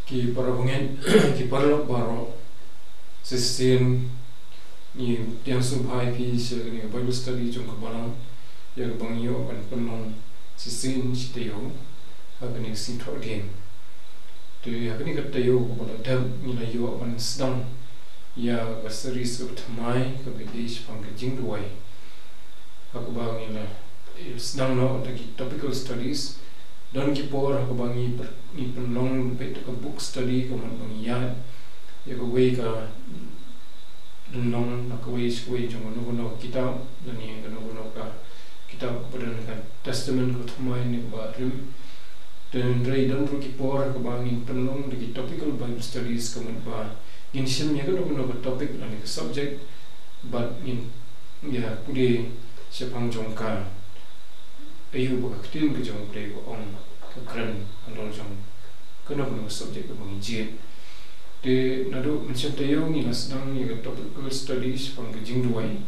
ki parabungen ki parlok baro sistem ni yang subhai pi ni Bible study jong ka bana ya ka bangyo kan penong sistem siteo agani si thodem tu agani ka tayo ko bana dam ni la yo kan sedang ya ka series of thamai ka bidish pang ka jingduai aku bang ni la sedang no taki topical studies dan ki por ka bangi ni penong pe ka book study ka man bang ya ya ka we ka nong na ka we sui jong no kitab dan ni ka no ka kitab pada ka testament ko thamai ni ba rim dan rei dan ru ki por ka bangi penong de topical Bible studies ka man ba in sim ya ka no ka topic dan ka subject but in ya pudi sepang jong ka ayu ba ktin ke jong play ko on ka kran andol jong kana no subject ko ngi je de nado mencem tayo ni sedang ni ka topical studies pang ke jing duai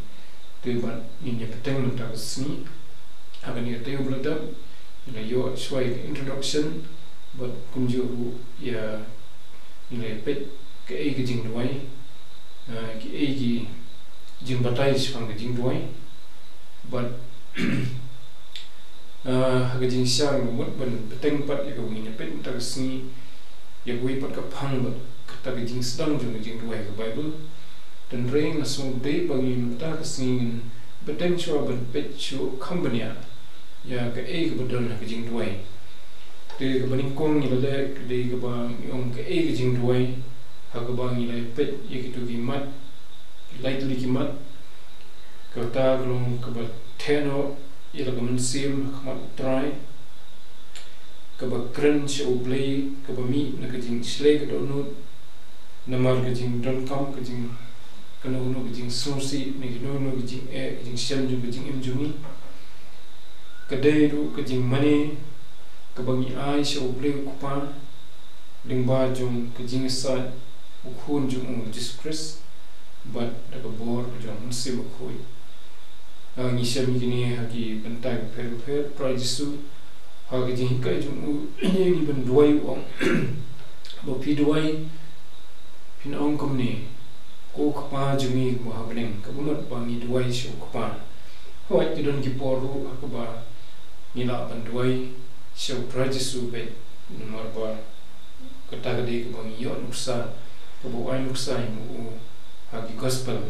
de ban ni ya peteng ta sni aga ni tayo blada ni yo swai introduction but kunju ya ni le pet ke ai ke jing duai ki ai ki jing batai pang ke jing duai but haga jing siang mut ban peteng pat ya ko ni pet ta sni ya wi pat ka phang ba ta ga jing sedang jing duai ka Bible dan reng so de bagi ta ka sni peteng chua ban pet chu company ya ka e ka badon ka jing duai de ka bani kong ni la de ka ba yong ka e ka jing duai ha ka ba ni la pet ya ki tu ki mat lightly ki mat ka ta glong ka ba theno ila ka man sim khamat try ka ba crunch o play ka ba mi na ka jing slay ka do no namar ka jing don kam ka jing ka no ka jing source ni no ka jing e ka jing shem ju ka jing em ju ni ka dai ru ka jing money ka ba mi ai sho play ku pa ding ba jong ka jing sa u khun ju Jesus Christ but da ka bor ka jong sim khoi ni shem ni hagi bentai fer prajisu hagi jing kai jung ni ben duai ong bo pi duai pin ong kom ni ko khapa jumi ko habneng ka bumat ba ni duai shu khapa hoi ti don ki poru akba ni la ban duai shu prajisu be nomor ba kata ga de ko ni yo nuksa ko bo ai nuksa mu hagi gospel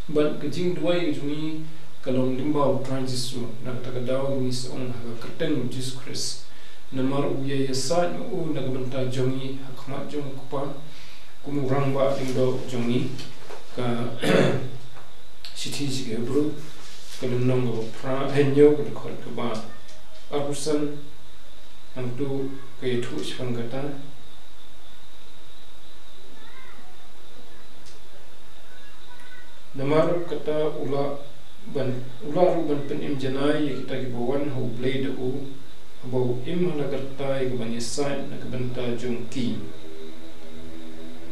but ka jing duai jumi kalong limbau transisu na ta ka daw ni song ha ka ten Jesus Christ na mar u ye sa u na ka banta jongi ha khma jong kupa kum rang ba ding do jongi ka sithi ji ge bru ka lum nong go pra henyo ka khot ka ba abusan ang tu ka ye thu chang ka ta namar kata ula ru ban pen im janai kita ki bawan ho blade u bo im na kata ki ban yesai na ka banta jong ki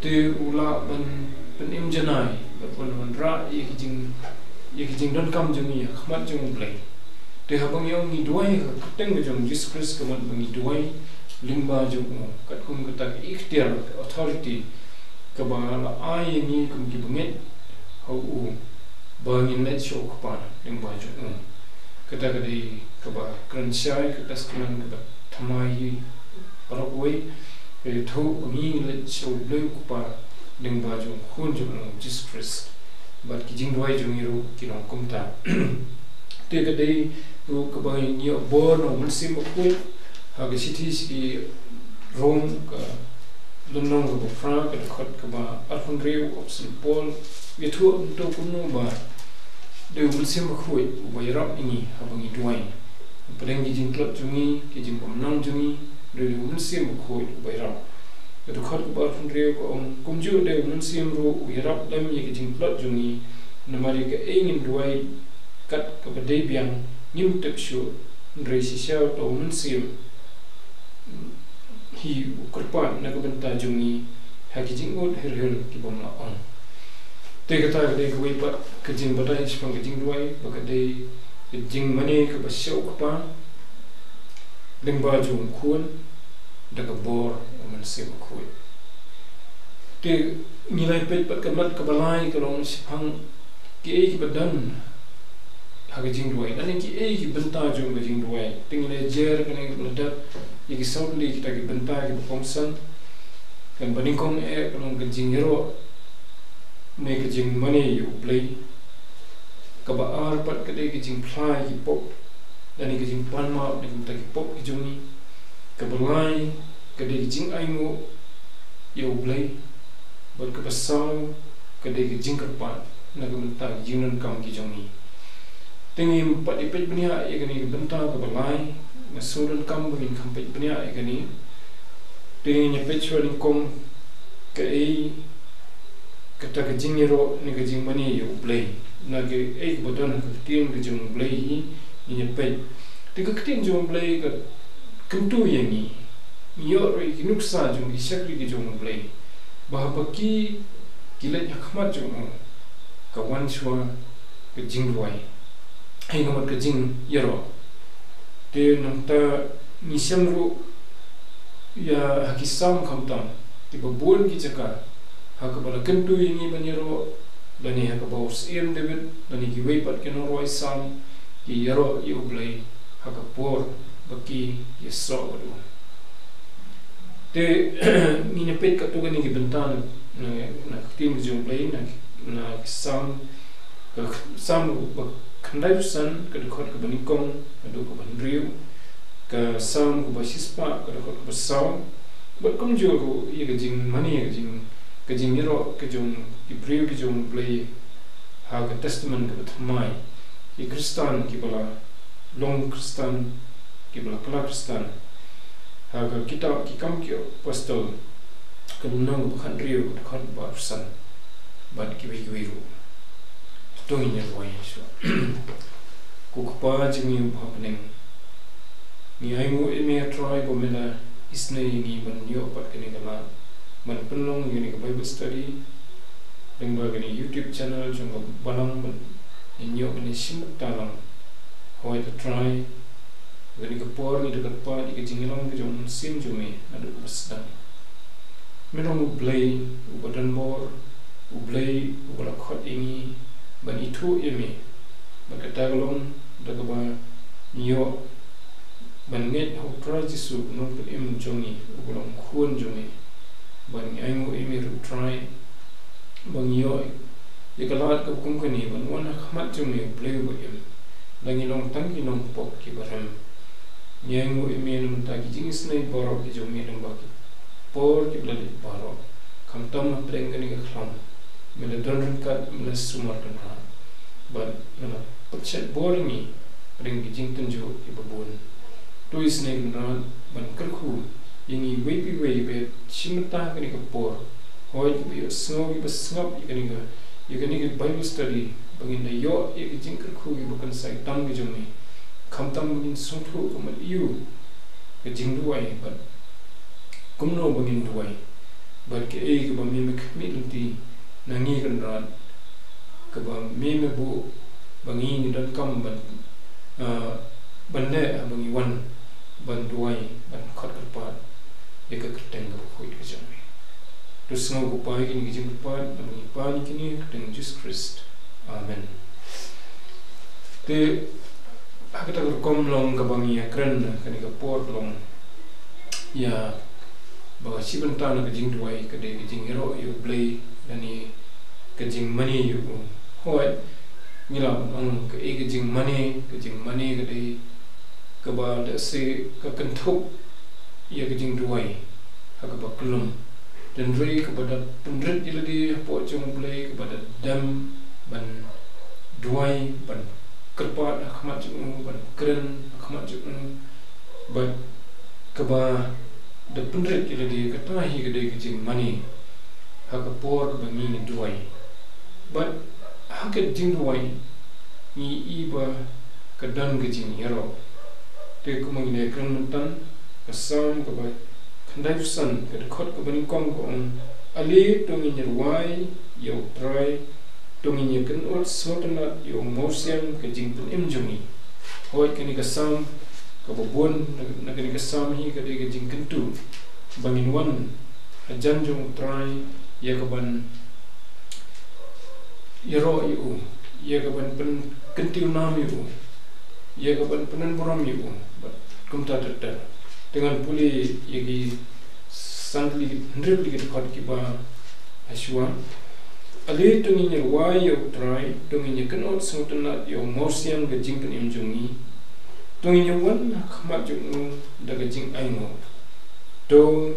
te ula ban pen im janai ban ra ye ki jing don kam jong ni khmat jong blade te ha bang yong ni duai ka teng jong Jesus Christ ka man bang ni duai limba jong kat kum kata ki ikhtiar authority ka ba la ai ni kum ki banget hau bangin net show kapa ding ba ju kata kadi kaba kranchai kata sklan kaba thamai parokoi e tho ngi let show blue kapa ding ba ju khun ju Jesus Christ but ki jing doi ju ngiru ki long kumta te kadi ru kaba ni bo no mun sim ko ha ga city si rom ka lunong ko fra ka khot kaba alhundre of St Paul we thu to kuno ba de mun sim khoi ba yarap ni habangi duai padeng ji jing klot jungi ki jing pom nang jungi de mun sim khoi ba yarap de khot ba fun re ko kumju de mun sim ro yarap lam ye ki jing klot jungi namari ka engin duai kat ka ba de biang nim tep shu re si sha to mun sim hi kurpan na ka banta jungi ha ki jing ot her ki bom la on te kata de ko pa ka jing badai spang ka jing duai ba ka de jing mani ka ba show ka pa ding ba jung khun daga bor man se khoi te nilai pet pat kamat kabalai kalong sipang ki badan haga jingduai ani ki benta jong ga jingduai tingle jer kane bladat ki saudli kita ki benta ki pongsan kan baningkong kalong ga jingero ne ga jing mani yu play ka ba ar pat ka de ki jing plai ki pop dani ki jing panma de ki pop ki jongi ka balai ka de ki jing aingo yu play bat ka basau ka de ki jing karpan na ka benta jingnan kam ki jongi tingin pat ipet benia igani benta ka balai na sudan kam bagin kampet benia igani tingin ipet shwani kom ka kata ka jingiro ni ka jing mani yu play na ke bodon ka tin ka jing play ni ipet tika tin jong play ka kentu yangi yo ri kinuksa jong ki shakri ki jong play bahapaki kilat yakmat jong ka wan shwa ka jing ruai ai ngamat ka jing yero te namta ni semru ya hakisam khamtam ti babon ki jaka hakabala kentu yangi banero dani hakabos em david dani ki weipat keno roi sam ki yero yu blai hakapor baki yesro wadu te ni nepet ka to gani ki bentan na tim jong blai na sam khandai san ka khot ka bani kong adu ka ban riu ka sam ku basispa ka khot ka saw bat kom jo ru ye ga jing mani ka jing yero ka jong ki riu ki jong play ha ka testament ka thmai ki kristan ki bala long kristan ki bala kala kristan ha ka kitab ki kam ki apostol ka nang ba khan riu ka khot ba san bat ki wi ru to in your way so kukpa jimi bhapning ni aimu eme try bo mela isne ni ban yo pat kene kala man penlong ni ka bible study dengba gani youtube channel jong balang ban inyo ni sim talang hoi to try gani ka por ni ka pa di ka jingilong ka jong sim jume adu basda menong play ubadan bor ublay ubala khot ingi ban itu emi bakatagalong dagaba niyo ban nget ho trajisu no put im jongi ubolong khun jongi ban aingo emi ru try bang yo yakalat ka kumkani ban wana khamat jongi play bo im langi long tangi long pok ki baram nyango emi num ta ki jingis nei boro ki jongi nang baki por ki blali baro khamtam prengani ka khlam mele donren kat mele sumar kan ha but mele pachet boringi ring ki jingtun jo ibabun to is ne na ban karkhu yingi wepi webe chimta kani ka por hoy ki snow ki basngap kani ka bible study bangin da yo ki jing karkhu ki bukan sai tam ki jomi khamtam bangin sungthu ko mal yu ka jingduai but kumno bangin duai but ke e ki bami me khmilti nangi kan ran ka ba me bu bangi ni dan kam ban bande bangi wan ban duai ban khat pa ye ka teng ka khoi ka jami to sngo ko pa ki ni jing pa bangi pa ni ki ni teng Jesus Christ amen te hakata ko kom long ka bangi akran ka ni ka port long ya ba sibanta na ka jing duai ka de jing hero you play dani ka jing mani yu hoi mila ang ka e ka jing mani ka de ka ba da se ka kanthop ya ka jing duai ha ka ba klum dan re ka ba da pundret iladi po chung play ka ba da dam ban duai ban kerpa akhmat chung ban kren akhmat chung ba ka ba da pundret iladi ka ta hi ka de ka jing mani ha ka por ka ba ni duai but how can jing duai ni iba ka dan ka jing hero te ko mang ne kan tan ka sam ka ba khandai san ka khot ka ban kong ko ali to ni wai yo try to ni kan ol sotna yo motion ka jing pun im jumi hoi ka ni ka sam ka ba bon na ka ni ka sam hi ka de ka jing kan tu bangin wan ajan jong try ya kaban yero yu ya kaban pen kentiu nam yu ya kaban penan boram yu kumta tetel dengan puli yagi sangli hendrep lagi dekat kiba aswa ali tunginya wai yo try tunginya kenot smutenat yo morsian ke jingkan imjungi tunginya wan khmat jung daga jing aingo to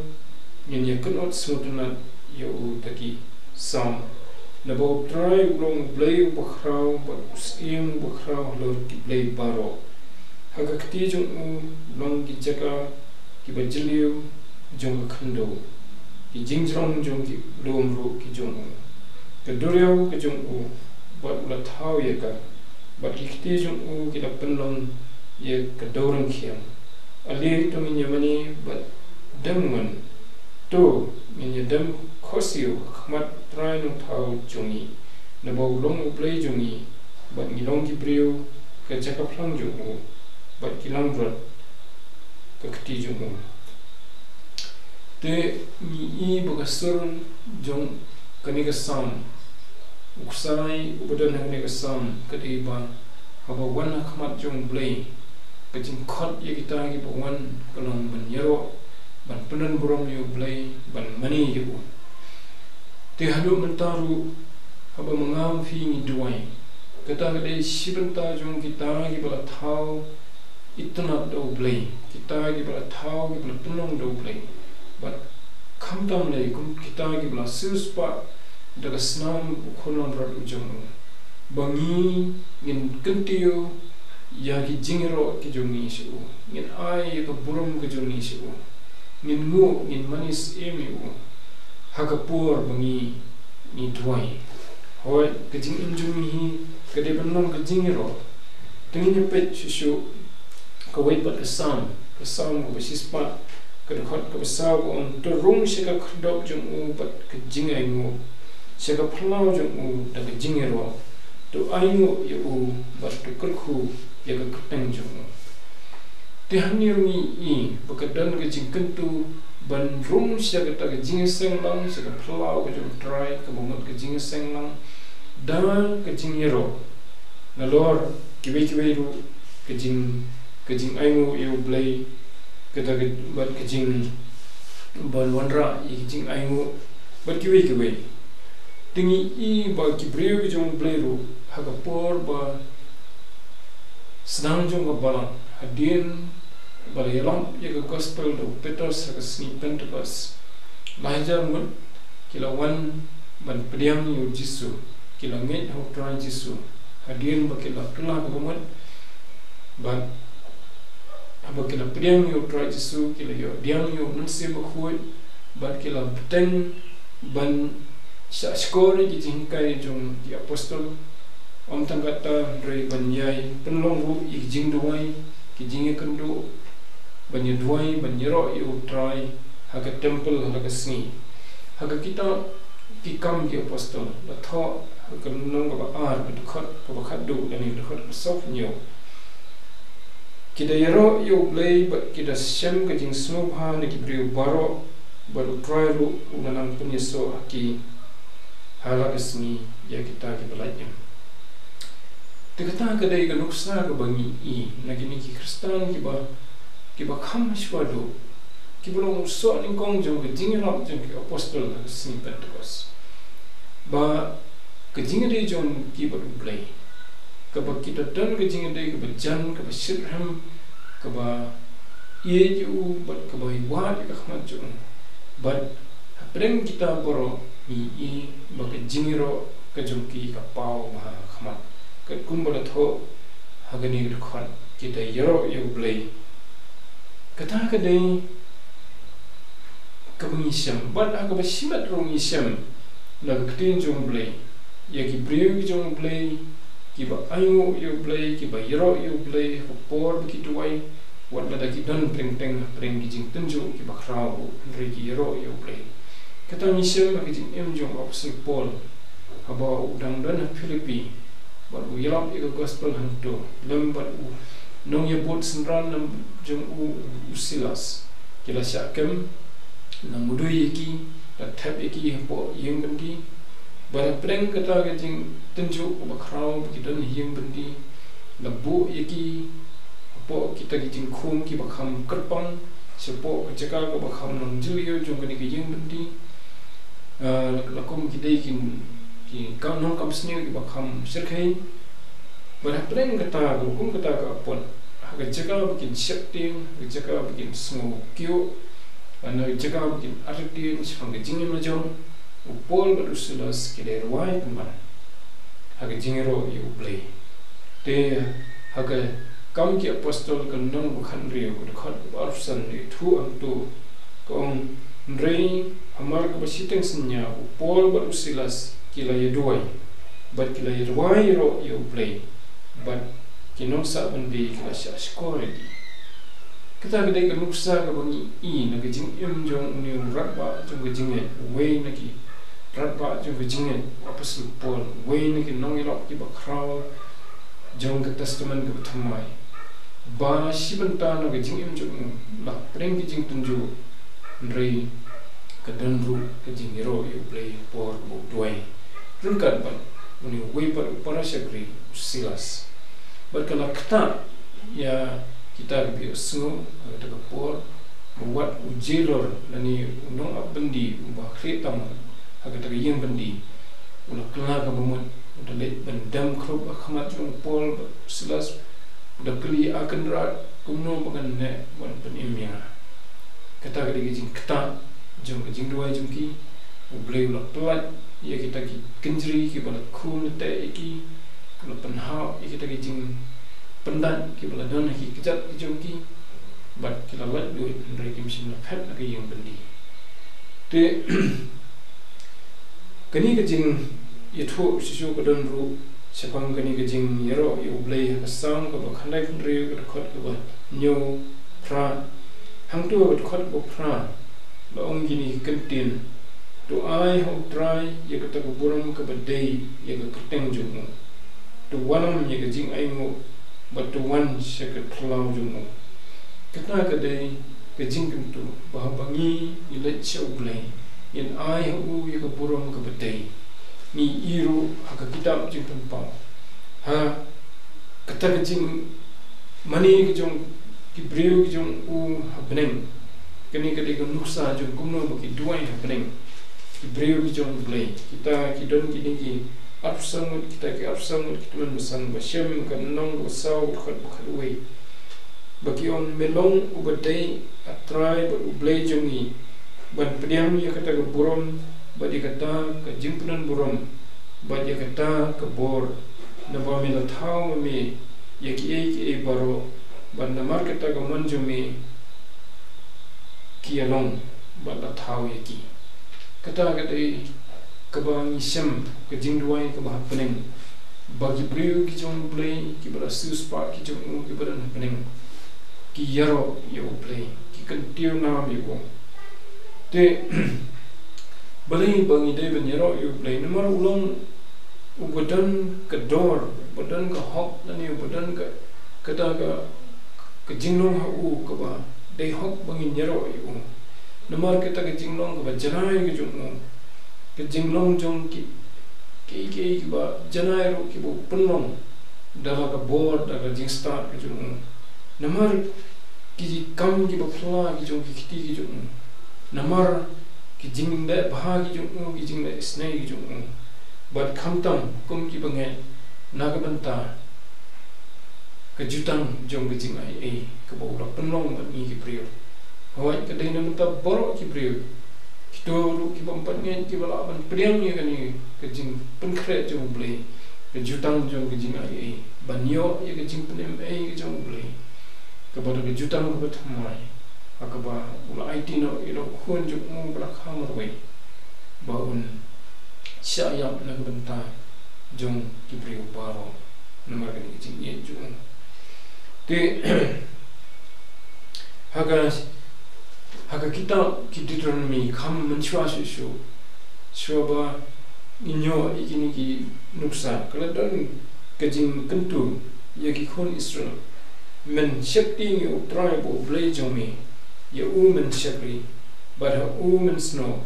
nyinya kenot smutenat yo taki sam na bo try long blay bakhrau ba sim bakhrau lor ki blay baro haga kti jung long ki jaka ki bajliu jong khando ki jingjong jong ki lom ro ki jong ke duriau ke jong bat la thau ye ka bat ki kti jong ki la penlong ye ke dorang khiam ali to min yamani bat damman to min yadam khosio khmat trai no thau jongi na bo long play jongi bat ni long ki brio ke jaka phlang jong bat kilang rot ke kti jong te ni bagasur jong kani ka sam uksai ubadan kani ka sam kati ba haba wan khmat jong blay kajing khot ye kita gi bawan kalong ban yero ban penan borom yo blay ban mani yo te hadu mentaru haba mangam fi ni duai kata gade sibenta jong kita gi bala thau itna do blay kita gi bala thau gi bala penong do blay but kamtam le kum kita gi bala suspa daga snam khonam rat ujong bangi ngin kentio ya gi jingero ki jongi su ngin ai ko burum ki jongi su ngin mu ngin manis emu hakapur bangi ni tuai hoi ke jing injung hi ke de benong ke jingero tengin pet su ko wait but kasam ko sispa ke khot ko saw on to rung se ka khdok jong bat ke jingai mu se ka phlau jong da ke jingero to aingo yu bat to kurkhu ya ka keteng jong te hanirungi i bakadan ke jingkentu ban rung se ka ta ke jingeseng lang se ka phlau ke jong try ke bomot ke jingeseng lang dan ke jingero nalor kiwe ru ke jing aingo yu blay kita bat ke jing ban wanra i jing aingo bat kiwe tingi i ba ki breu ke jong blay ru haga por ba sedang jong ga balang hadin bala yalam ye ga gospel do petros haga sni pentecost lajar mun kila wan ban pediam yu jisu kila nget ho try jisu hadin ba kila tula ga mun ban aba kila pediam yu try jisu kila yo diam yu nse ba khoi ban kila peteng ban sa skore ki jingkai jong di apostol om tanggata rei banyai penlonggu i jing duai ki jinge kendo banya duai banyero yu try haga temple haga sni haga kita ki kam ki apostol la tho haga nong ba ar ba khot ba khadu ani khot sof nyo kita yero yu blay ba kita sem ka jing snow ha ne ki brio baro ba try ru unanang penyeso aki hala kesni ya kita ki belajar tekata kadai ga nuksa ga bangi i nagini ki kristan ki ba kham shwado ki bolong so ning kong jong ga jingrap jong ki apostol ga sni pentecost ba ka jingre jong ki ba blay ka ba kita dan ga jingre ga ba jan ka ba shirham ka ba ye ju ba ka ba wa ka khmat jong ba prem kita boro i baka jingiro ka jumki ka pau ma khama ka kumbala tho hagani khon kita yero yu blay kata ka dei ka bungi sham ban aga ba shimat rongi sham la ktin jong blay ya ki breu jong blay ki ba ayu yu blay ki ba yero yu blay ko por ki tuai wat la ki don pring ki jing tenjo ki ba khrao re ki yero yu blay kata misal bagi jing jong apostol Paul haba udang dan Filipi baru yalam iko gospel hantu lembat nong ye bot senran nam jong Silas kila syakem na mudui ki la thap ki po yeng bandi bara preng kata ke jing tenju ba khrau ki don yeng bandi la bu ki po kita ki jing khum ki ba kham kerpang sepo jaka ko ba kham nang ju yo jong ki yeng bandi la kom ki dei ki ka nong kam sne ki ba kham serkhai bara preng kata ko kum kata ka pon ha jaka ba ki shakting jaka ba ki smo kyo ana jaka ba ki arti chang ki jing ma jong upol berusulas kide ruai teman haga jingero yu play te haga kam ki apostol kan non bukhan rio ko khot arsan ni thu am tu kong rei hamar ko basiteng senya upol berusulas kila yeduai but kila yeduai ro yu play but kinong sa bandi kila sha skore di kita gede kan nuksa ka bangi I na jing im jong ni ratba jong jing we na ki ratba jong jing apostle Paul we ni ki nong ilok ki ba khrau jong ka testament ka thamai ba sibanta na jing im jong la preng ki jing tunju rei ka danru ka jing ro yu play por bo doi run kan ban uni we para shakri silas berkala kata ya kita lebih semua kita kapur buat ujelor nani unong abandi ubah kretam agak tak yang bandi ulah kena ke bumut udah let bendam krop akhmat jong pol selas udah keli akan rat kumno bagan ne wan penimya kata ke jing kata jong ke jing dua jong ki ublei ulah pelat ya kita ki kenjri ki balat khum te ki ulah penha ya kita ki jing pendan ki bala dona ki kejat ki jongki bat kila lat duit dari kim sim la phat lagi yang bendi te kani ke jing yetho sisu ko don ru sepang kani ke jing yero yu blei ka sang ko ba khandai kun ri ko khot ko ba nyo pra hang tu ko khot ko pra ba ong gini kentin to ai ho try ye ka ta ko buram ka ba dei ye ka keteng jung to wanam ye ka jing ai ngo but to one second cloud jung kita kadai ke jingkem tu bahabangi ilet chaublai in ai hu ye ka buram ka badai ni iru haka kitab jingkem pa ha kata ke jing mani ke jong ki breu ke jong u habneng kani kadai ka nuksa jong kumno baki duai habneng ki breu ke jong blai kita ki don ki dingi apsang kita ke apsang kita mensan basyam kan nong usau khat khat wei bagi on melong ubadai atrai ublei jongi ban pediam ya kata ke burom badi kata ke jimpunan burom badi kata ke bor na ba me thau me ya ki e baro ban namar kata ke manjumi ki along ban la thau ya ki kata ke dei kabang isem ke jingduai ke bah pening bagi breu ki jong play ki bara sus part ki jong ki bara pening ki yaro yo play ki kentiu nam yo te balai bangi de ben yaro yo play nomor ulong ubadan ke dor badan ke hok nani badan ke kata ke jinglong ha u ke ba de hok bangi yaro yo nomor kita ke jinglong ke ba janai ke jong ke jinglong jong ki ba janai ro ki bo punlong daga ka board daga jing start ke jong namar ki kam ki ba phla ki jong ki khiti ki jong namar ki jing da bha ki jong ki jing da snai ki jong bat khamtam kum ki bange nagabanta ke jutang jong ki jing ai ke bo ra punlong ba ni ki priyo hoi ke dei nam ta boro ki priyo Kitu ki bompat ngen ki bala ban priang ni kani ke jing penkret jong blei ke jutang jong ke jing ai banyo ye ke jing penem ai ke jong blei ke bodo ke jutang ke bethamai akaba ula IT no ilo khun jong mu bala khamar wei baun syayam na ke benta jong ki brio baro nomor ke jing ye jong te haka kita ki Deuteronomy kham menchwa shu shoba inyo ikini ki nuksa kala don kajing kentu ya ki khon Israel men shakti ngi tribe of blay jomi ya u men shakri but ha men snow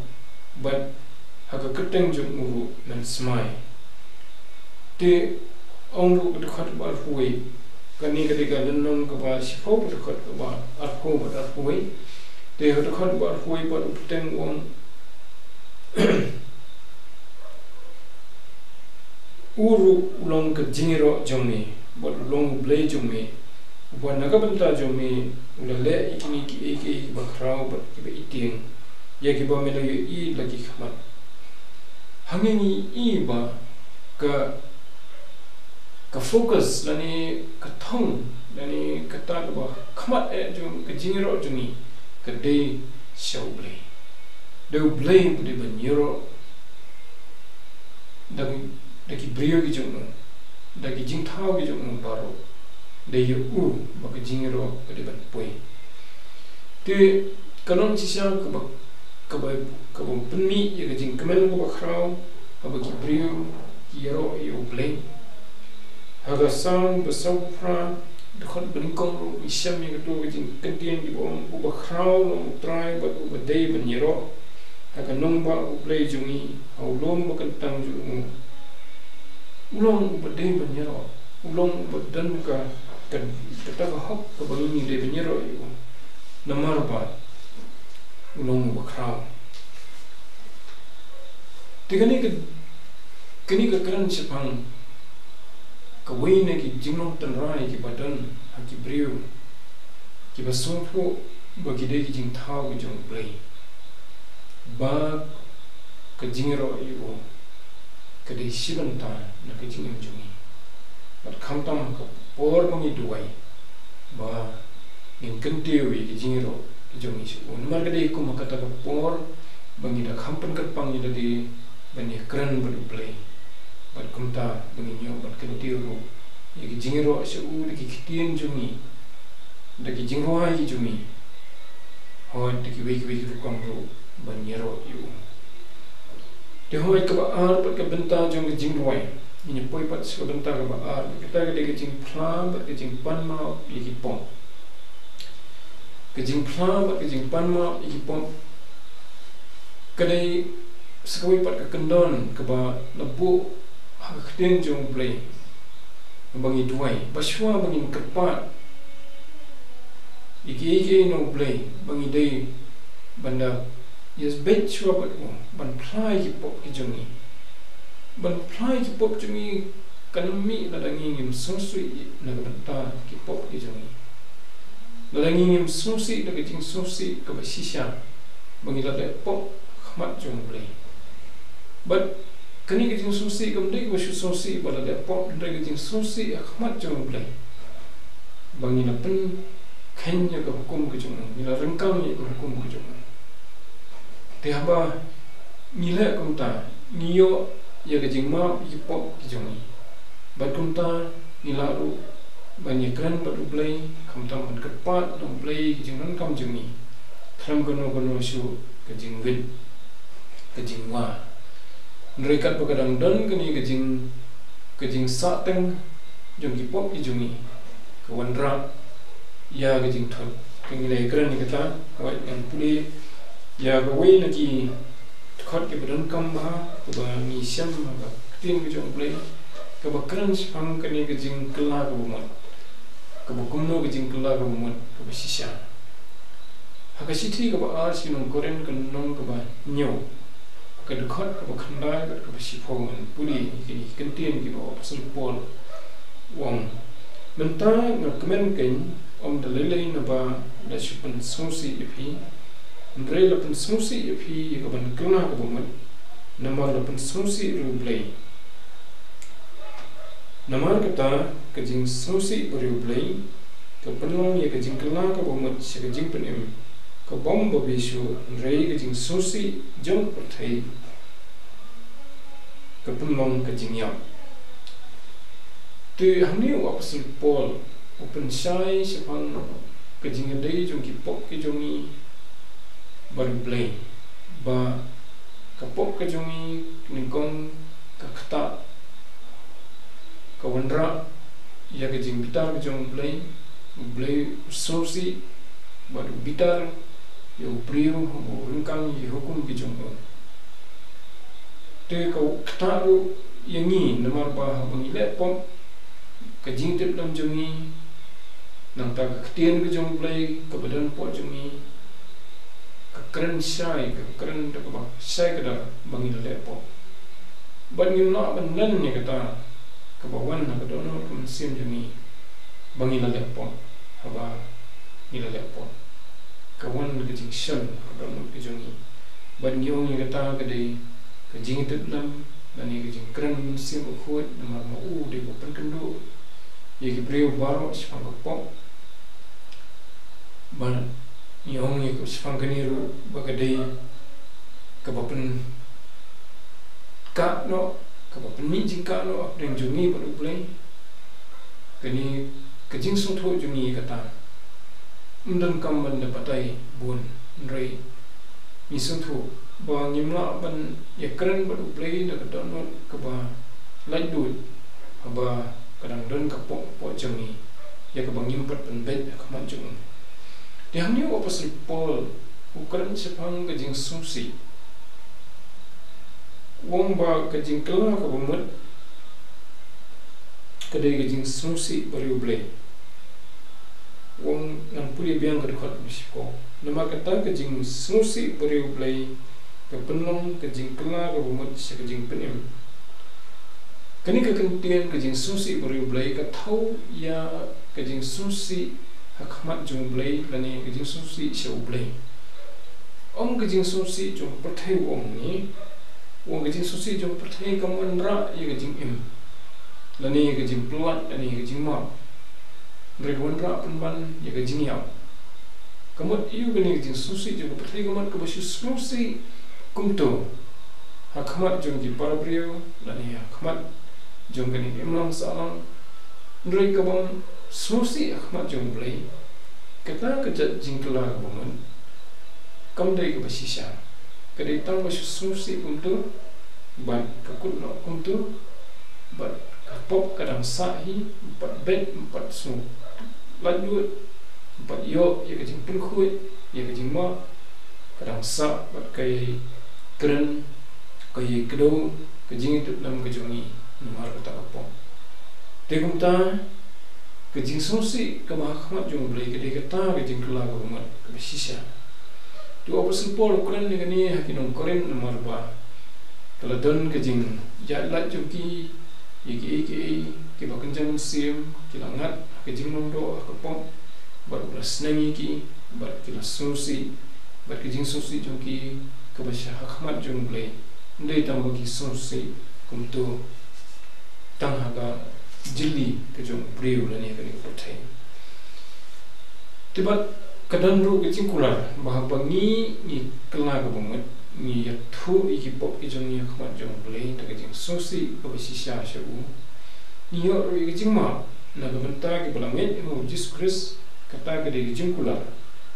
but ha ka keteng jung uru men smai te ong ru de khat ba hui kani ka de ga nong ka ba si pho de khat ka ba ar ko ba ar hui te ha de khat ba hui ba teng wong uru long ka jingiro jongmi bot long blay jongmi bo naga banta jongmi ulale ikini ki ba khrau ba ki ba iting ye ki ba melo i lagi khamat hangeni i ba ka focus lani ka thong lani ka ta ba khamat e jong ka jingiro jongi ka de show blay de blay bu de ba nyiro daki brio gi jung daki jing thao gi jung baro de yu ba ka jingiro ka de ban poi te kanon chi sha ka ba penmi ye ka jing kamel ko ba khrao ba ki brio ki ro yu blay ha ga sang ba sau fra de khot ban kong ro mi sham ye to jing kentien gi bom ko ba khrao no try ba de ban yero ha ka nong ba blay jungi au lom ba kan tang ju ulong berdei benyero ulong berdan ka kita hok ke begini de benyero itu namar ba ulong bakrau tigani ke kini ke keran sepang ke wine ki jingong tenrai ki badan haki brio ki basungfu bagi de ki jing thau ki jong play ba ke jingero itu kadai sibanta na ka jingim jungi bat khamtam ka por bangi duai ba in kantiwi ki jingiro jungi si un mar kadai ku makata ka por bangi da khampan ka pangi da di bani kran badu play bat kumta bangi nyo bat kantiwi ye ki jingiro se u ki kitien jungi da ki jingro ha ki jungi ho da ki weki ru kam ru banyero yu te hoi ka ba ar pat ka benta jong ka jing roi ni poi pat ka benta ka ba ar kita ka de ka jing phla ba ka jing pan ma ye ki pom ka jing phla ba ka jing pan ma ye ki pom ka dei skoi pat ka kandon ka ba na bu ha ka ten jong play bangi duai ba shwa bangi ka pa iki no play bangi dei banda yes bet shwa bat mo ban plai ki pop ki jongi ban plai ki pop jongi kanami la dangi ngim sungsui na banta ki pop ki jongi la dangi ngim sungsui da ki jing sungsui ka ba shisha bangi la pop khmat jong play but kani ki jing sungsui kam dei ko shu sungsui ba la pop da ki jing sungsui khmat jong play bangi la pen khanya ka hukum ki jongi ni la rangkam ni ka hukum ki jongi te haba nile kumta niyo ya ke jingma ki pop ki jongi bat kumta nilaru bani kran batu play kamta man kepat dong play ki jingran kam jongi thram gono shu ke jingwin ke jingwa nrekat pakadang don kini ke jing sa teng jong ki pop ki jongi ke wandra ya ke jing thot ke nile kran ni kata wai an puli ya ga wei na ki khot ke badan kam ba ba mi sham ba tin ke jong play ka ba kran spang ka ni ke jing kla ka ba ka ba kumno ke jing kla ka ba ka ba shisha ha ka sithi ka ba ar si nong koren ka nong ka ba nyo ka de khot ka ba khandai ka ba si phong puli ki kan tin ki ba pasal pol wong menta na kemen ken om de lele na ba da chupan sosi ipi Ndre la pen smusi ipi ka ban klona ka bomat namar la pen smusi ru play namar kata ka jing smusi ru play ka penlong ye ka jing klona ka bomat se ka jing penem ka bom ba bisu ndre ka jing smusi jong perthai ka penlong ka jing yam tu hamni wa pasul pol open shai sepang ka jing dei jong ki pok ki jongi baru play ba kapok ka jongi ningkong ka khata ka wandra ya ka jing bitar ka jong play sosi baru bitar yo priu mo rungkang ye hukum ki jong te kau ktaru yangi namar ba bangi le pom ka jing tip lam jongi nang ta ka tien ki jong play ka badan po jongi ka kren sai ka kren ta ka ba sai ka da bangi le pom ban ngim na ban nan ni ka ta ka ba wan na ka do no kum sim jongi bangi le pom haba ni le pom ka wan ka jing shan ka do no ki jongi ban ngim ni ka ta ka dei ka jing tip lam lani ka jing kren min sim ko khot namar ma u de ko pan kendo ye ki breu baro sifang ko pom ban yong ye ko sifang kaniru bagadei ka bapen ka no ka bapen min jing ka no reng jungi ba play kani ka jing sung tho jungi ka ta undan kam ban da patai bun rei mi sung tho ba ngimla ban ye kren ba play da ka don ka ba lai du ba kadang don ka po jungi ya ka bangim pat pan bet ka man jung de hamni o pas pol ukran sepang ka jing sumsi wong ba ka jing kala ka bumut ka de ka jing sumsi bari play wong nan puli biang ka khot bisiko nama kata ka jing sumsi bari play ka penong ka jing kala ka bumut sa ka jing penim kani ka kentian ka jing sumsi bari play ka thau ya ka jing sumsi hakmat jung play lani ka jing sumsi shau play om ka jing sumsi jung pathai om ni wong ka jing sumsi jung pathai ka man ra ya ka jing im lani ka jing pluat lani ka jing ma ngre wan ra pun ban ya ka jing yaw kamot iu ka ni ka jing sumsi jung pathai ka man ka bashi sumsi kumto hakmat jung ji parabrio lani hakmat jung ka ni imlang salang ndrei ka bang sumsi hakmat jung play kata ka jing kala ka bang kam dai ka bashi sha ka dai tang bashi sumsi kumto ban ka kut no kumto ban ka pop ka dang sahi pat bet pat su lanjut pat yo ya ka jing pun khut ya ka jing ma ka dang sa pat kai kren ka ye kdo ka jing tu nam ka jungi namar ka ta pom te kum ta ka jing sumsi ka ma khmat jung blai ka de ka ta ka jing kala ka mat ka shisha tu operation pol kren ni ka ni hakinom koren namar ba kala don ka jing ya la juki ye ki ba kanjang sim ki langat ka jing nom do ka pom bar ulas nangi ki bar ki la sumsi bar ka jing sumsi jung ki ka ba sha khmat jung blai ndai tam ba ki sumsi kum tu tang ha ka jilli ka jung breu la ni ka ni pathai tibat kadan ru ke cingkular bah bangi ni kala ka banget ni ya thu i ki pop ki jong ni khmat jong blai ta ka jing sosi ka ba si sha sha u ni yo ru ki jing ma na ka menta ki balanget ho Jesus Christ ka ta ka de cingkular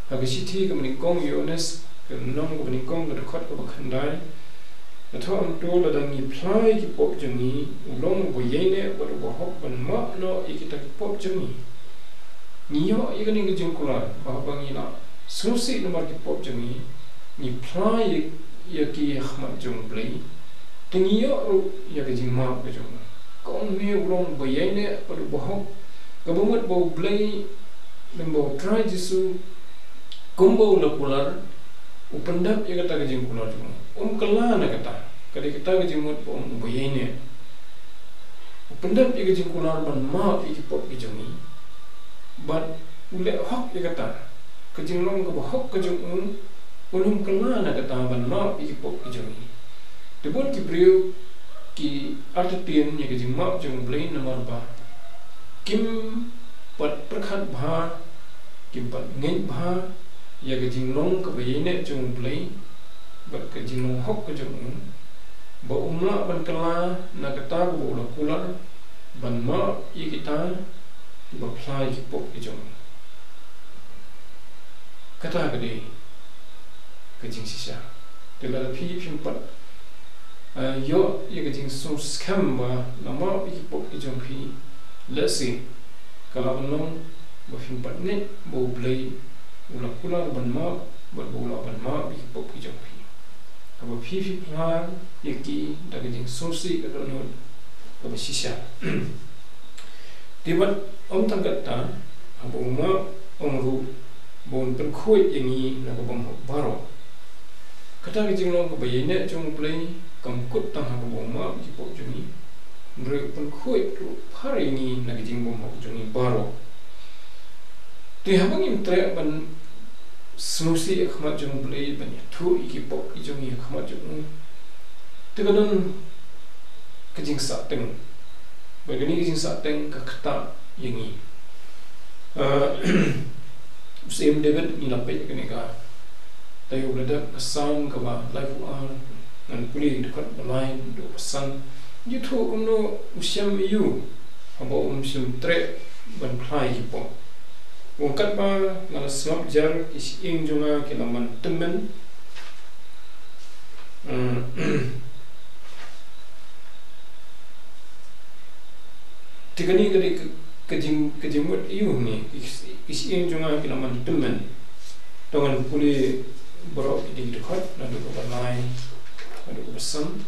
ha ka si thi ka mani kong yones ka nong ka mani kong ka khot ka ba khandai na tho am to la dang ni plai ki pop jong ni ulong bo yene ba ba hok ban ma no i ki ta ki pop jong ni yo i ka ni ka cingkular bah bangi na sosi nomor ki pop jong ni plai ya ki khmat jong blai tingiyo ya ka jing ma ka jong kong me ulong bayane par bohok ka bomat bo blai lembo try jisu kombo la pular upandap ya kata ka jing pular jong kala na kata kade kita ka jing mot bo bayane upandap ya ka jing pular ban ma ki pop ki jong ni bat ule hok ya kata ka jing long ka bohok ka jong unum kala na kata ban ma i pop ki jong ni debon ki breu ki artien ye ki ma jong blai namar ba kim pat prakhat bha kim pat ngeng bha ye ki jing long ka be ne jong blai ba ka jing long hok ka jong ba umla ban kala na kata bo la kular ban ma i kita ba plai ki pop ki jong kata ka de ka jing shisha de la pi phim pat yo ye ka jing so scam ba na ma ki pop ki jong phi let's see kala long ba phim pat ne bo blai ula kula ban ma bật bù lọ bật mò bị bốc cái trong phi cái bậc phi phi pha yaki đã cái những số sĩ cái đó nó cái bậc xí thì bật ông thằng cật ta học ông mò ông ru bon pen khôi yang ni là cái bông học baro kata cái jing long cái bây nè trong play cầm cút tăng học ông mò bị bốc trong ni rồi pen khôi tu phá yang ni là cái jing bông học trong ni baro thì học những tre ban smoothie khmat trong play ban thu iki bốc trong ni khmat trong thì cái đó cái jing sát teng bởi cái này cái jing sát teng cái kata yang ni Same David ni lapet ke nega. Tayo berada kesan kawa life an dan puli dekat lain do pesan. Jitu umno usiam iu abo usiam tre ban plai hipo. Wongkat ba ngala smap jar is ing jonga kilaman temen. Tigani kali kejing buat iu ni is ing jonga kilaman temen. Dengan puli berok di dekat dan dekat lain ada pesan.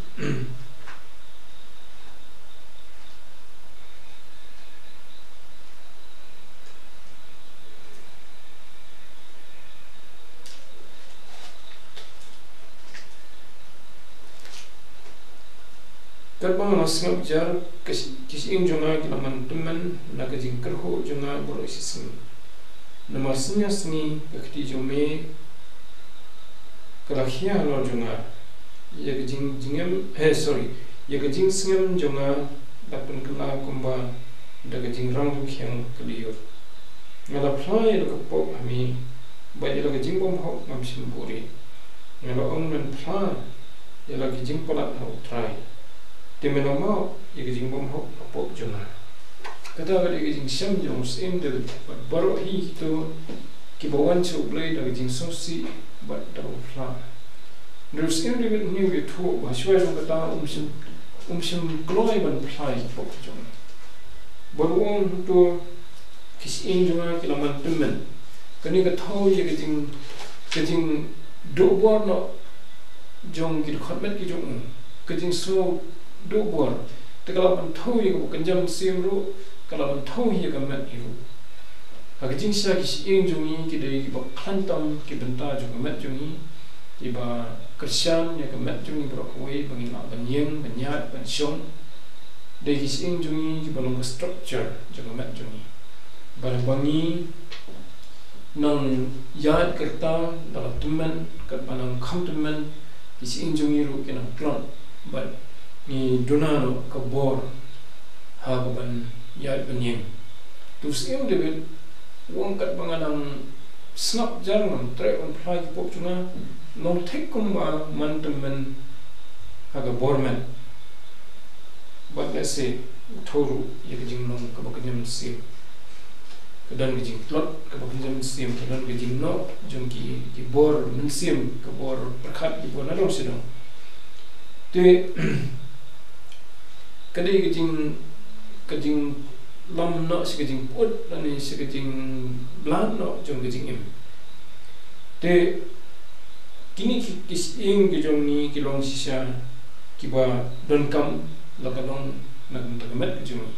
Kerbang masngap jar kis ing jonga kilaman temen na kejing kerho jonga borok sisem. Nomor sengi kekti jome kelahia lor jonga ya kejing jingem ya kejing sengem jonga dapat kena kumba da kejing rang yang keliur ngala plai lo kepok kami bayi lo kejing bom hok ngam simburi ngala ong men plai ya lo kejing polat hok try temenoma ya kejing bom hok kepok jonga kata kali kejing syam jong sem de baru hi itu kibawan cuplay da kejing sosi bat da plai terus ini dengan ni itu bahasa yang kata umsim kloi ban plai pok jong baru on tu kis in jonga kilaman temen kani ka thau ye kejing do bor no jong ki khatmet ki jong kejing so do bor te kala ban thau ye ko kanjam sim ru kala ban thau ye ka mat hiru ha kejing sha kis in jongi ki dei ki ba khantam ki benta jong mat jongi ki ba Kersian yang kemat jungi berokoi bangina banyeng banyat bansyong dari sing jungi ki balong structure jong kemat jungi barang bangi nang yad kerta dalam teman kat panang kham teman ki sing jungi ru ki nang klon ban ni donano ka bor ha ban yad banyeng tu sing de wong kat banganang snap jarang tre on plai ki pop junga non tekumba mantemen haga bormen but let's say toru yekjing non kabakanyam sim kedan gejing plot kabakanyam sim kedan gejing no jongki ki bor mensim ke bor perkhat ki bor nalong sidong te kadai gejing lam no sikejing pot dan sikejing blan no jong gejing im te kini kis ing ke jong ni kilong sisa kiba don kam lakalong nagum tagamet ke jong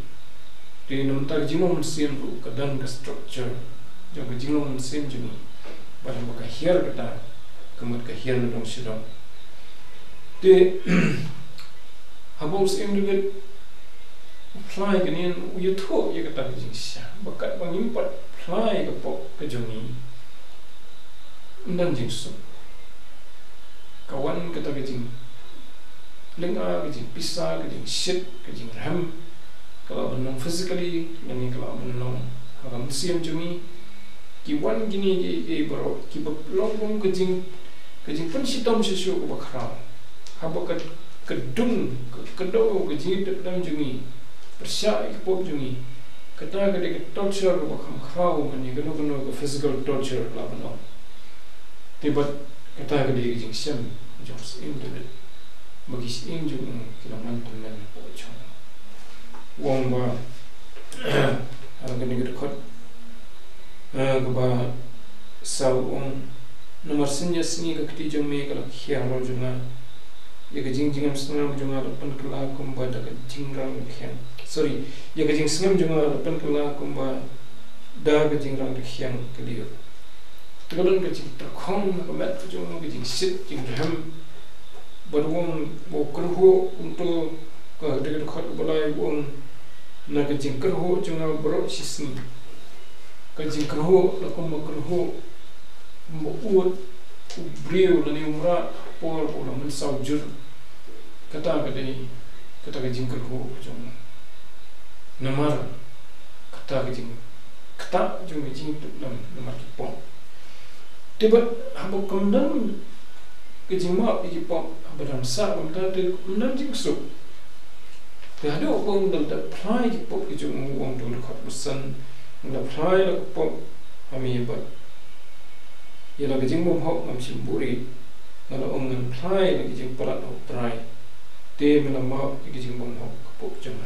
te nom tag jingom sim ru kadan ka structure jong ke jingom sim jong balang baka hiar kata kemat ka hiar dong sidong te habong sim debet fly kenin u tho ye kata jing sisa bakat bang import fly ke pok ke jong ni ndan jing so kawan kata kejing lenga kejing pisah kejing shit kejing ram kalau menang physically yani kalau menang agam siam jumi ki wan gini ki bro ki long kejing pun sitam sesu ko bakra habakat kedung kedo kejing dalam jumi persya ikpop jumi kata kede torture ko bakam khrau mani gano ke physical torture la bano tibat kata kede kejing siam jobs in the magis in jung kilaman temen pochong wong ba ang gani gud khot ba sau nomor senja sini ke keti jong me kalau khia lo junga ya ke jing jingam sengam junga lepan kala kumba da ke jingrang khian sorry ya ke jing sengam junga lepan kala kumba da ke jingrang khian ke dia terus ke jing terkhong ke mat junga ke jing sit jing ram berwong bo kerho untuk ke de khot bolai wong na ke jing kerho junga bro sisni ke jing kerho la kumba kerho mo uot brio la ni umra por la men saujur kata ke jing kerho junga namar kata ke jing namar ki pom tiba habo kamdan ke jing ma ki pom abadam sa kamdan te kamdan jing su te hado ko dal da plai ki pom ki jung wong dol khat busan da plai la pom ami ba yela ke jing bom hok am simburi ngala ong ngan plai la ki jing parat hok trai te mena ma ki jing bom hok pom jung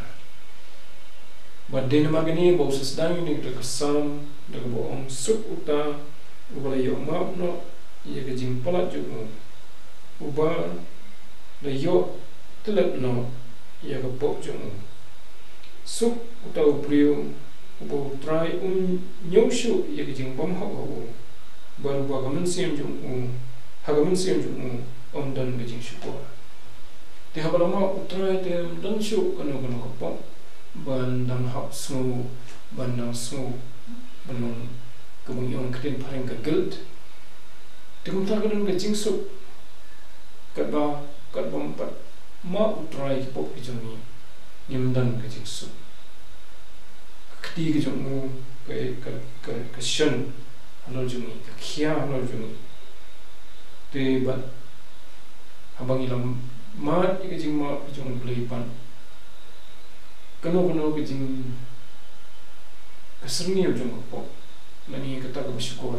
Badai nama gini bau sesedang ini kita kesam, kita bohong sup uta, ubah yo maaf no, ia kejing pelat juga, ubah le yo telap no, ia kepop juga, sup uta upriu, ubah try nyusuk ia kejing bom hak aku, baru ubah kamen siam juga, hagamen siam juga, dan kejing syukur. Tiap lama utrai tiap dan syuk kena kepop. Bandang hap semua, bandang semua, bandang kemudian ketin paling kegelt. Tengok tak kadang kecing sup, kat empat, mak utrai kepop kejung ni, nyemdan kecing sup. Keti kejung mu, ke shen, halal jungi, ke kia halal jungi. Tebat, abang ilam mat kecing mak kejung belipan. Kena kejing keserni ujung kepop, lani kata ke bersyukur,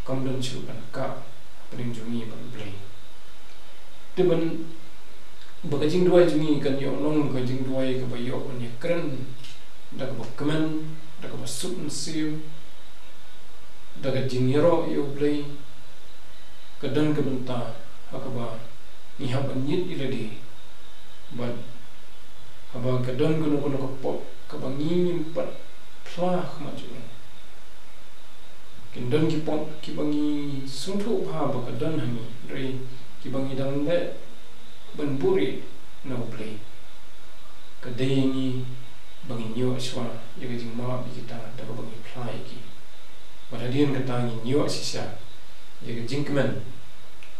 kamdan syukur ka pening jungi berbeli. Teban bagajing dua jungi kan yo long bagajing dua ke bayo punya keren, dah ke kemen, dah ke masuk musim, dah ke jingero yo beli, kedan ke benta, akaba nihab anyit iladi, bad abang kadang guna kepop, kabang ingin pat plah macam. Kadang kipop kibangi sungtu bah bakadang hani, dari kibangi dang le banburi na uplay. Kadang ini bangi nyo aswa, jaga jing ma kita dapat bangi plah iki. Padahal kata ni nyo sisa, jaga jing kemen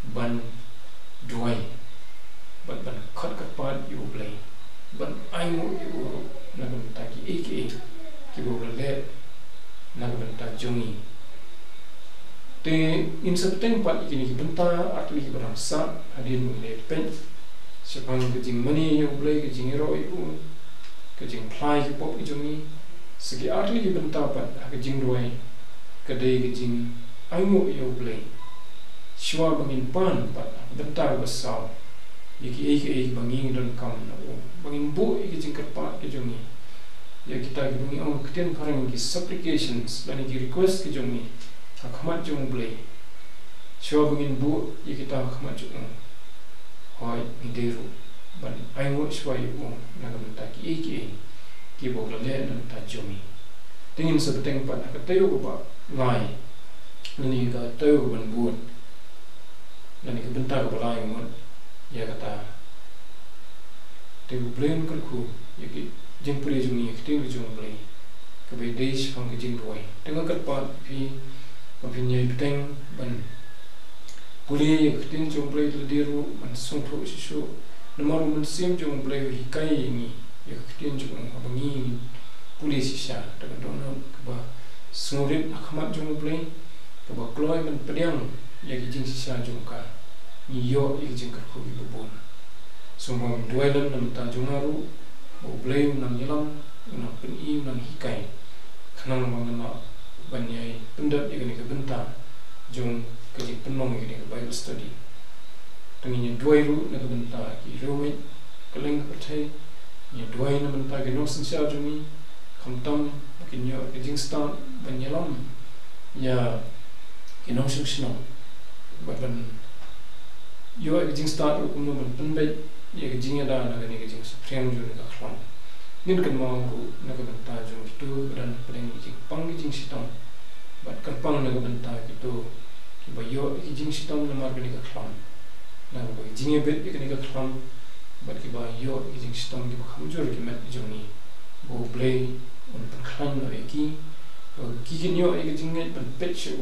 ban duai, ban kat kapat you uplay. Ban aimu ibu nak mentaki iki kibu berlet nak mentaki jungi te insepten pat iki ni benta atli berangsa hadin le pen sepang kejing mani yo blai kejing ro ibu kejing plai ki pop jungi segi atli benta pat kejing doi kedai kejing aimu yo blai shwa bangin pan pat benta besar iki banging dan kam na bangin bu iki jingkerpat ke jungi ya kita bangi on keten parang ki supplications dan ki request ke jungi akhamat jung blai shwa bangin bu iki kita akhamat jung hoi mideru ban ai mo shwa yu na kam ta ki bo la le na ta jungi tingin sa beteng pat ka tayo ba ngai ni ka tayo ban bu dan ki benta ka balai mo ya kata teu blame kerku yaki jempuri jungi keteu jung blai kabe deish fang jing roi tengah kerpat pi kapinya beteng ban puli keteu jung blai diru man sungtho sisu nomor mun sim jung blai hikai ni ya keteu jung abangi puli sisa dengan dono kaba sungrit akhamat jung blai kaba kloi man pediang yaki jing sisa jung ka yo jing kerku ibubun semua duelan nam ta jungaru bo blame nam yelam nam peni nam hikai khanang mangana banyai pendat igani ke benta jung ke penong igani ke bible study tanginya duairu na ke benta ki rowe keleng perthai ni duai na benta ke nosin sia jungi khamtam kinyo ke jing stan banyelam ya inong sing sinong but ban yo cái jing start cũng nó ban pen bay ye cái jing ada na cái jing supreme ju cái khlam nin kan mau ru na cái ban ta ju tu dan pedeng jing pang cái jing sitong but kan pang na cái ban ta gitu ki ba yo cái jing sitong na mar cái khlam na ba jing ye bet cái khlam but ki ba yo cái jing sitong ki ba kham ju cái met ju ni bo play on pan khlam na ki ki yo cái jing ye ban pet chu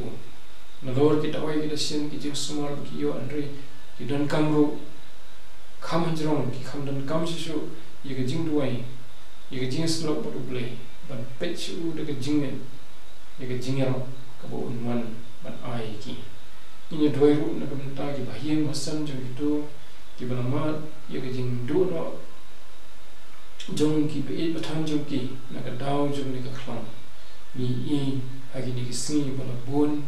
na lor kita oi kita sin ki jing smar ki yo andre ki dan kam ro kham hanjrong ki kham dan kam shu ye ki jing duai ye ki jing slop bo play ban pet shu de ki jing ye ki jing ya ka bo un ban ai ki ni duai ru na kam ta ki ba hiem masan jong ki tu ki ban ma ye ki jing du no jong ki be ba tham jong ki na ka dau jong ni ka khlam ni i ha ki ni ki si ba la bon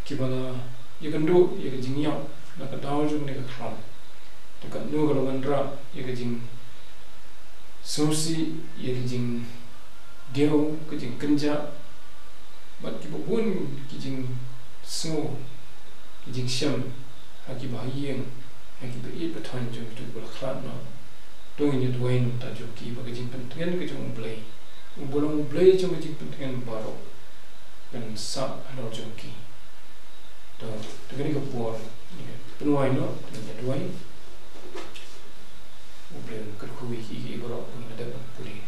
ki bala ye kan do ye ka jing yaw na ka daw jung ne ka kham ta ka nu ga lo ra ye ka jing sosi ye ka jing deu ka jing kanja bat ki bo bun ki jing snow ki jing sham ha ki ba yeng ha ki ba it ba than jung tu ba khlat no to ni do wen ta jo ki ba ka jing pen tgen ka jung blai u bo long blai jung ka jing pen tgen ba ro kan sa ano jung ki to tegani ko por penuai no ni duai u blen ka khui ki bro ni da puli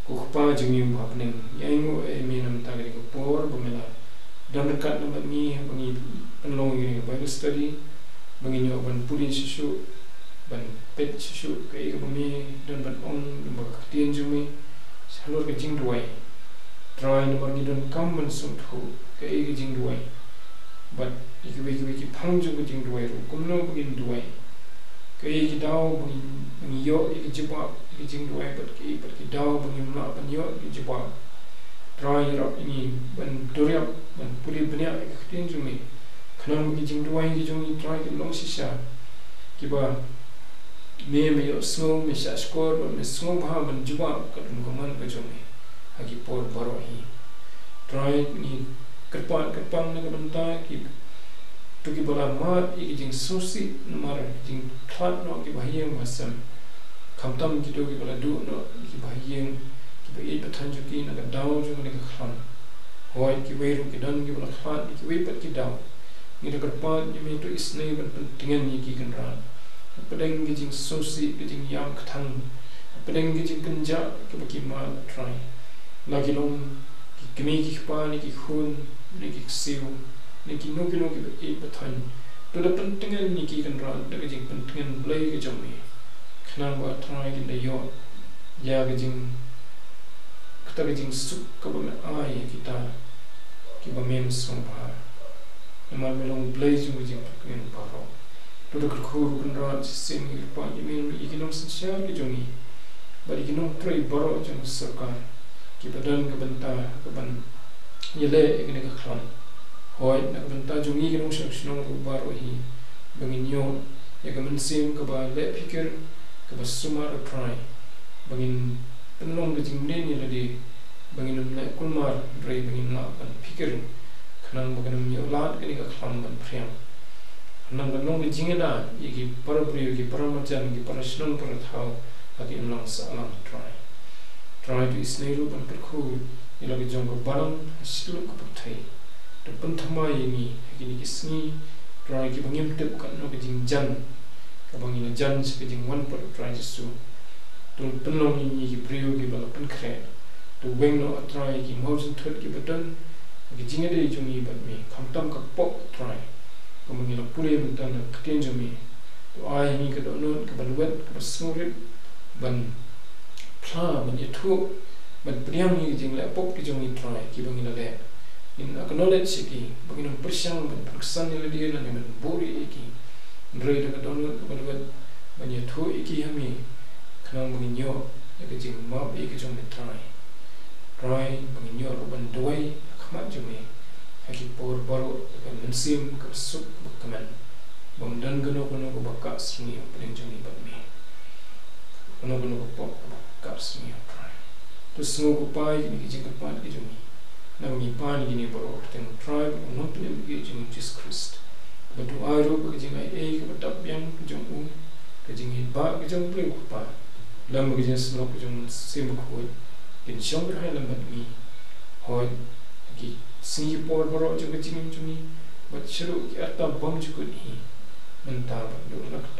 ko pa jimi ma nen yai mo e mi nam ta ko por bo mela dan kat na ni bangi penlong ni Bible study bangi nyo ban puli shu ban pet shu kai ko mi dan ban ong ba ka tien jumi salor ka jing duai try no bangi dan kam ban sum thu kai ka jing duai but iki phang ju ko jing duai ru kum no bugin duai kai ki daw bugin yo iki jiba iki jing duai but ki daw bugin la ban yo iki jiba try ro ini ban duriap ban puli bnya iki tin ju mi khnam ki jing duai ki jung try ki long si sha ki ba me yo snow me sha score me snow ba ban jiba ka dum ko man ka ju mi ha ki por baro hi try ni kerpang na kabanta ki tu ki bola mat ki jing sosi mar jing khat no ki bahiyeng masam khamtam ki tu ki bola du no ki bahiyeng ki ba it pathan ju ki na ka daw ju ne ka kham hoi ki weiru ki dan ki bola khat ki wei pat ki daw ni da kerpang ni me tu isnei ban pentingan ni ki kan ran pedeng ki jing sosi ki jing yang kthang pedeng ki jing kanja ki ba ki ma try lagi long ki kemi ki pa ni ki khun ni ki siu ni ki no ki e pathan to da pentingan ni ki kan ran da jing pentingan blai ki jami khna ba try ki da yo ya ki jing kta ki jing su ka ba me ai ki ta ki ba mem som ba ma me long blai ju ki jing pentingan ba ro to da khur kan ran sim ki pa ni me ki no san sha ki jami ba ki no try baro jang sarkar ki badan ka banta ka ban yele ikne ka khram hoi na banta jungi ki nong shak shnong ru bar hi bangin yo ya ka man sim ka ba le fikir ka ba sumar try bangin penlong ka jing ne ni la di bangin le kulmar rei bangin la ban fikir khanang baganam yo lat ka ni ka khram ban phriam nang nong ni jingena yi parabri ki paramachan ki parashnong par thau ati nong sa lang try to isneiru ban perkhu ilagi jong ko balang silu ko pathai to panthama yini hakini kisni try ki bangim tep kan no jing jan ka bangina jan se jing one per try su to penlong ni ki priyo ki bala pen khre to weng no try ki motion thot ki batan ki jinga de jungi ban mi khamtam ka pok try ko bangina pure ban kten jumi to ai ni ka do no ka ban wet ka smooth ban pla ban ye thu ban priam ni jing la pop ki jong ni try ki bangin la le in acknowledge ki bangin persang ban persan ni la dia na ban bori ki ndre da don ban ban ye thu ki hami khnang bangin yo ya ki jing ma be ki jong ni try bangin yo ban doi khmat jong ni ha ki por baro ban sim ka sup bakaman bang dan gano ko bakka sni ban jong ni ban mi ono ko pop ka sni to snow ko pai ni ki jing ka pa ki jong ni nang mi pan gini baro teng tribe non pin gi jing Jesus Christ batu aro ba jing ai e ka tap yang jong u ka jing hi ba ka jong ple ku pa lam ga jing sno ka jong sim ko in shong ga hai lam ba mi hoi ki si por baro jong jing ni but shiru ki atta bom ju ku ni man ta ba do nak